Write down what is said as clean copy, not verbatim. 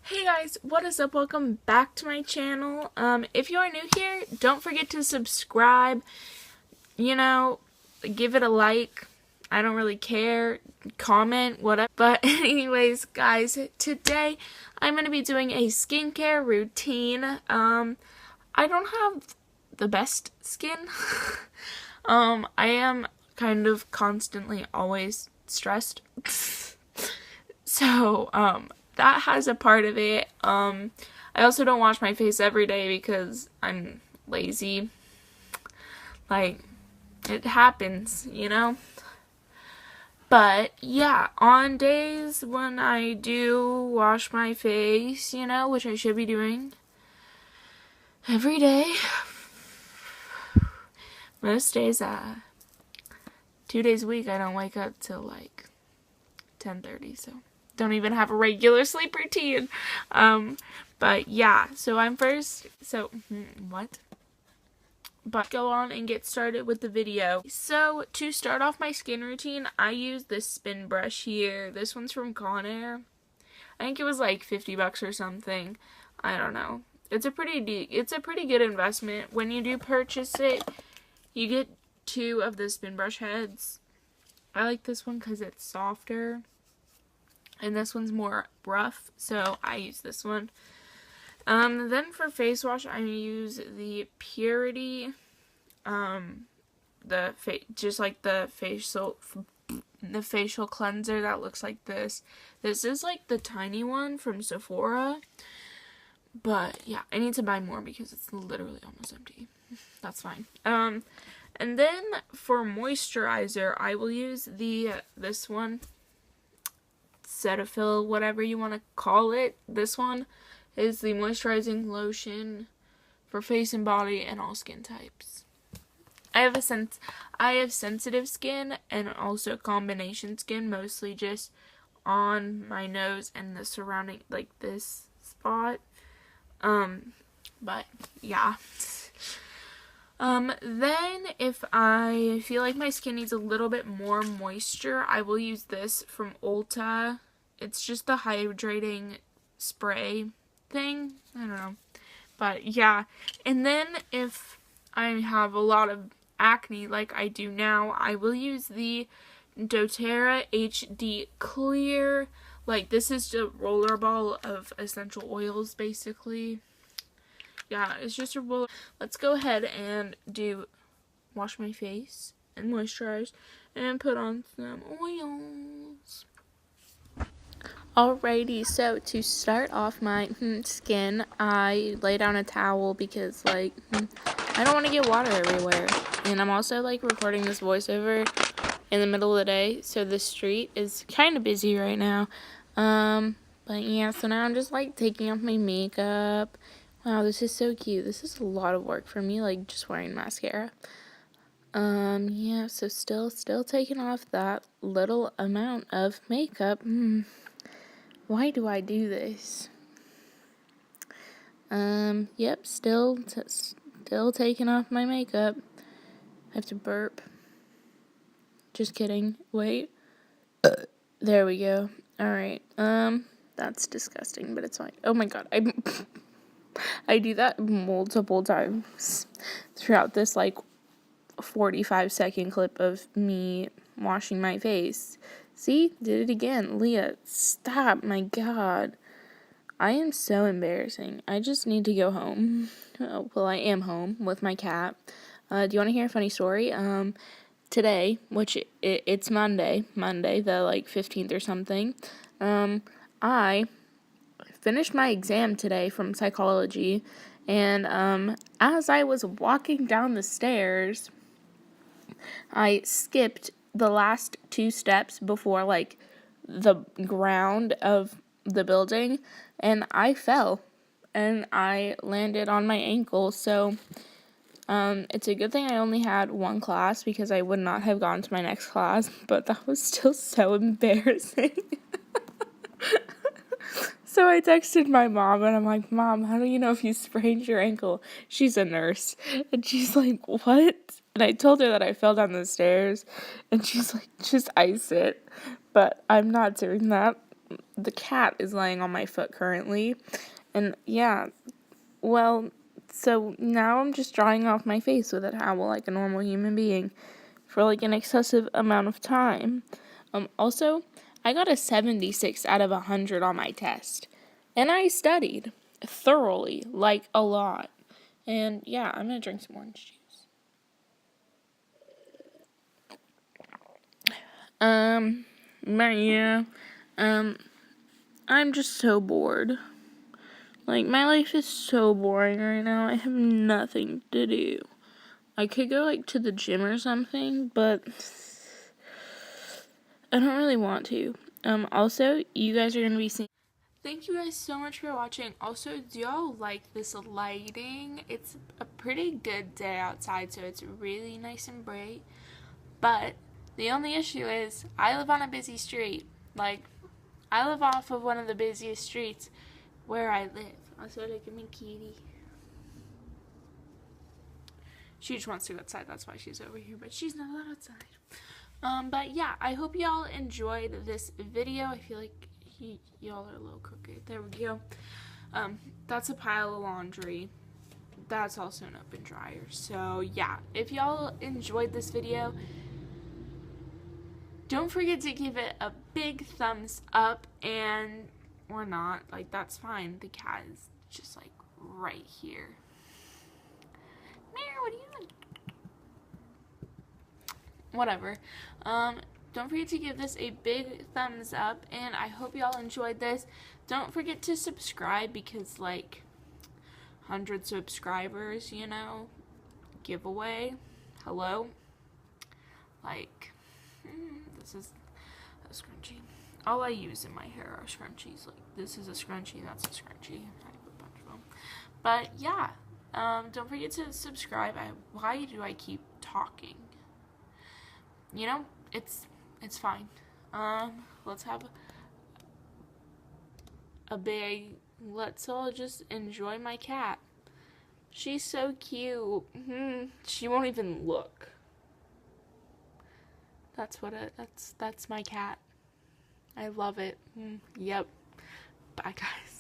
Hey guys, what is up? Welcome back to my channel. If you are new here, don't forget to subscribe. Give it a like. I don't really care. Comment, whatever. But anyways, guys, today I'm going to be doing a skincare routine. I don't have the best skin. I am kind of constantly always stressed. So, that has a part of it. I also don't wash my face every day because I'm lazy. Like, it happens, But, yeah, on days when I do wash my face, which I should be doing every day, most days, 2 days a week, I don't wake up till, 10:30, so don't even have a regular sleep routine. But yeah, so what? But go on and get started with the video. So to start off my skin routine, I use this spin brush here. This one's from Conair. I think it was like $50 or something. I don't know. It's a pretty good investment. When you do purchase it, you get 2 of the spin brush heads. I like this one because it's softer. And this one's more rough, so I use this one. Then for face wash, I use the Purity, just like the facial cleanser that looks like this. This is like the tiny one from Sephora. But yeah, I need to buy more because it's literally almost empty. That's fine. And then for moisturizer, I will use this one. Cetaphil, whatever you want to call it. This one is the moisturizing lotion for face and body and all skin types. I have sensitive skin and also combination skin, mostly just on my nose and the surrounding, like this spot. But yeah. Then if I feel like my skin needs a little bit more moisture, I will use this from Ulta. It's just the hydrating spray thing. I don't know. But yeah. And then if I have a lot of acne like I do now, I will use the doTERRA HD Clear. Like, this is the rollerball of essential oils, basically. Yeah, it's just a roller. Let's go ahead and wash my face and moisturize and put on some oils. Alrighty, so to start off my skin, I lay down a towel because, I don't want to get water everywhere. And I'm also, recording this voiceover in the middle of the day, so the street is kind of busy right now. But yeah, so now I'm just, taking off my makeup. Wow, this is so cute. This is a lot of work for me, just wearing mascara. Yeah, so still taking off that little amount of makeup. Why do I do this? Yep, still taking off my makeup. I have to burp. Just kidding. Wait. There we go. Alright, that's disgusting, but it's fine. Oh my god, I do that multiple times throughout this, 45-second clip of me washing my face. See? Did it again. Leah, stop. My god. I am so embarrassing. I just need to go home. Oh, well, I am home with my cat. Do you want to hear a funny story? Today, which it's Monday, the 15th or something, I finished my exam today from psychology, and as I was walking down the stairs, I skipped the last 2 steps before, the ground of the building, and I fell, and I landed on my ankle, so, it's a good thing I only had 1 class, because I would not have gone to my next class, but that was still so embarrassing. So I texted my mom, and I'm like, Mom, how do you know if you sprained your ankle? She's a nurse, and she's like, what? And I told her that I fell down the stairs, and she's like, just ice it. But I'm not doing that. the cat is laying on my foot currently. And yeah, well, so now I'm just drying off my face with a towel like a normal human being for like an excessive amount of time. Also, I got a 76 out of 100 on my test. And I studied thoroughly, like a lot. And yeah, I'm going to drink some orange juice. But yeah, I'm just so bored. Like, my life is so boring right now. I have nothing to do. I could go, like, to the gym or something, but I don't really want to. Also, you guys are going to be seeing... Thank you guys so much for watching. Also, do y'all like this lighting? It's a pretty good day outside, so it's really nice and bright. But the only issue is I live on a busy street. Like, I live off of one of the busiest streets where I live. Also, look at my kitty. She just wants to go outside. That's why she's over here, but she's not allowed outside. But yeah, I hope y'all enjoyed this video. I feel like y'all are a little crooked. There we go. That's a pile of laundry. That's also an open dryer. So yeah, if y'all enjoyed this video, don't forget to give it a big thumbs up, and or not, like, that's fine. The cat is just like right here. Mare, what are you doing? Whatever. Don't forget to give this a big thumbs up, and I hope y'all enjoyed this. Don't forget to subscribe, because like 100 subscribers, you know, giveaway. Hello. Like, this is a scrunchie. All I use in my hair are scrunchies. Like, this is a scrunchie, that's a scrunchie. I have a bunch of them. But yeah, don't forget to subscribe. Why do I keep talking? You know, it's fine. Let's have let's all just enjoy my cat. She's so cute. She won't even look. That's my cat. I love it. Yep. Bye, guys.